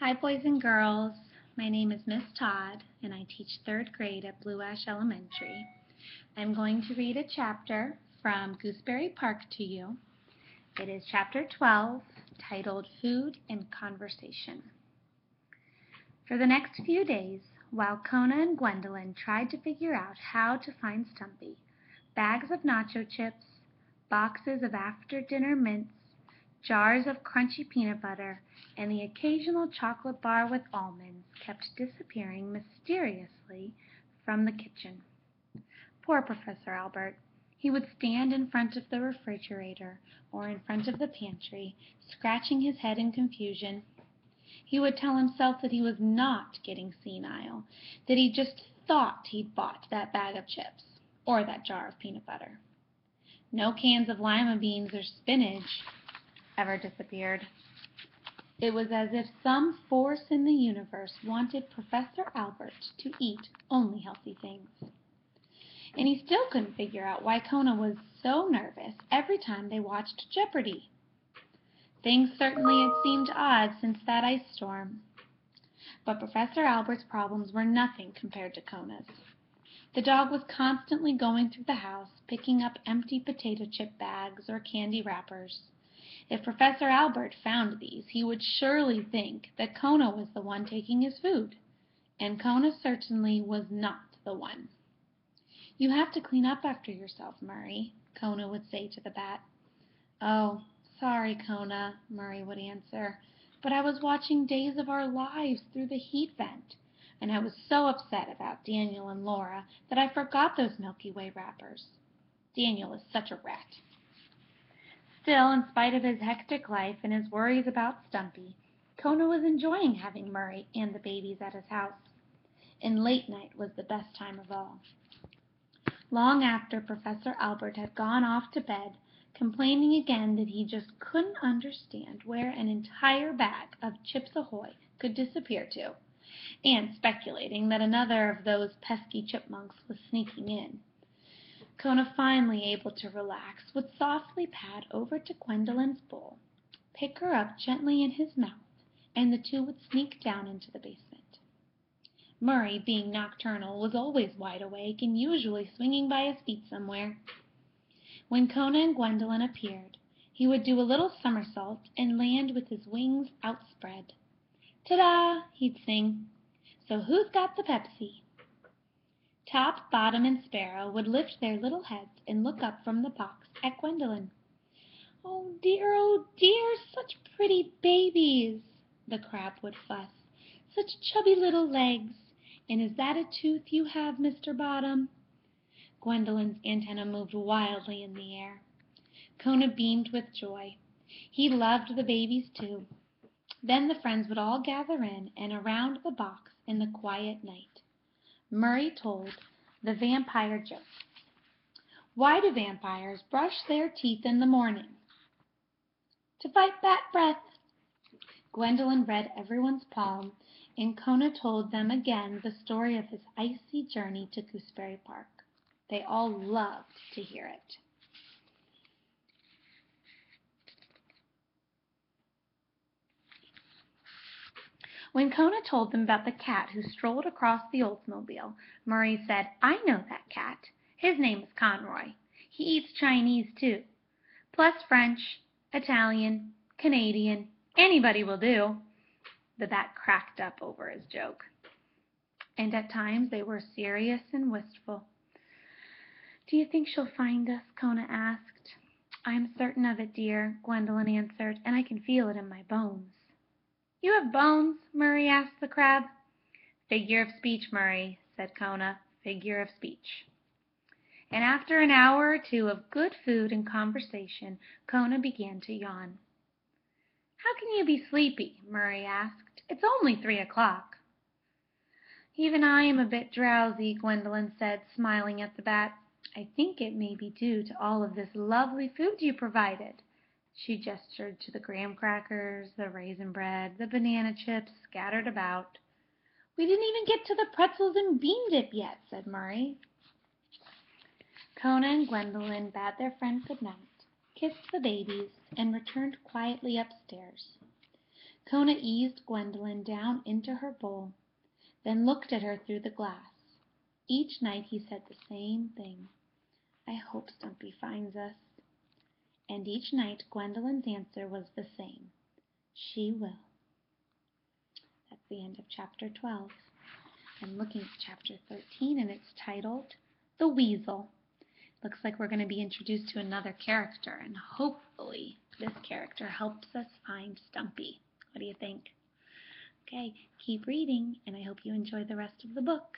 Hi, boys and girls. My name is Miss Todd, and I teach third grade at Blue Ash Elementary. I'm going to read a chapter from Gooseberry Park to you. It is chapter 12, titled Food and Conversation. For the next few days, while Kona and Gwendolyn tried to figure out how to find Stumpy, bags of nacho chips, boxes of after-dinner mints, jars of crunchy peanut butter, and the occasional chocolate bar with almonds kept disappearing mysteriously from the kitchen. Poor Professor Albert. He would stand in front of the refrigerator or in front of the pantry, scratching his head in confusion. He would tell himself that he was not getting senile, that he just thought he'd bought that bag of chips or that jar of peanut butter. No cans of lima beans or spinach ever disappeared. It was as if some force in the universe wanted Professor Albert to eat only healthy things. And he still couldn't figure out why Kona was so nervous every time they watched Jeopardy! Things certainly had seemed odd since that ice storm. But Professor Albert's problems were nothing compared to Kona's. The dog was constantly going through the house, picking up empty potato chip bags or candy wrappers. If Professor Albert found these, he would surely think that Kona was the one taking his food. And Kona certainly was not the one. "You have to clean up after yourself, Murray," Kona would say to the bat. "Oh, sorry, Kona," Murray would answer, "but I was watching Days of Our Lives through the heat vent, and I was so upset about Daniel and Laura that I forgot those Milky Way wrappers. Daniel is such a rat." Still, in spite of his hectic life and his worries about Stumpy, Kona was enjoying having Murray and the babies at his house. And late night was the best time of all. Long after Professor Albert had gone off to bed, complaining again that he just couldn't understand where an entire bag of Chips Ahoy could disappear to, and speculating that another of those pesky chipmunks was sneaking in, Kona, finally able to relax, would softly pad over to Gwendolyn's bowl, pick her up gently in his mouth, and the two would sneak down into the basement. Murray, being nocturnal, was always wide awake and usually swinging by his feet somewhere. When Kona and Gwendolyn appeared, he would do a little somersault and land with his wings outspread. "Ta-da!" he'd sing. "So who's got the Pepsi?" Top, Bottom, and Sparrow would lift their little heads and look up from the box at Gwendolyn. "Oh dear, such pretty babies!" the crab would fuss. "Such chubby little legs! And is that a tooth you have, Mr. Bottom?" Gwendolyn's antenna moved wildly in the air. Kona beamed with joy. He loved the babies, too. Then the friends would all gather in and around the box in the quiet night. Murray told the vampire jokes. "Why do vampires brush their teeth in the morning?" "To fight bat breath." Gwendolyn read everyone's palm, and Kona told them again the story of his icy journey to Gooseberry Park. They all loved to hear it. When Kona told them about the cat who strolled across the Oldsmobile, Murray said, "I know that cat. His name is Conroy. He eats Chinese, too. Plus French, Italian, Canadian, anybody will do." The bat cracked up over his joke. And at times they were serious and wistful. "Do you think she'll find us?" Kona asked. "I'm certain of it, dear," Gwendolyn answered, "and I can feel it in my bones." "You have bones?" Murray asked the crab. "Figure of speech, Murray," said Kona. "Figure of speech." And after an hour or two of good food and conversation, Kona began to yawn. "How can you be sleepy?" Murray asked. "It's only 3 o'clock." "Even I am a bit drowsy," Gwendolyn said, smiling at the bat. "I think it may be due to all of this lovely food you provided." She gestured to the graham crackers, the raisin bread, the banana chips scattered about. "We didn't even get to the pretzels and bean dip yet," said Murray. Kona and Gwendolyn bade their friend good night, kissed the babies, and returned quietly upstairs. Kona eased Gwendolyn down into her bowl, then looked at her through the glass. Each night he said the same thing. "I hope Stumpy finds us." And each night Gwendolyn's answer was the same. "She will." That's the end of chapter 12. I'm looking at chapter 13, and it's titled The Weasel. Looks like we're going to be introduced to another character, and hopefully this character helps us find Stumpy. What do you think? Okay, keep reading, and I hope you enjoy the rest of the book.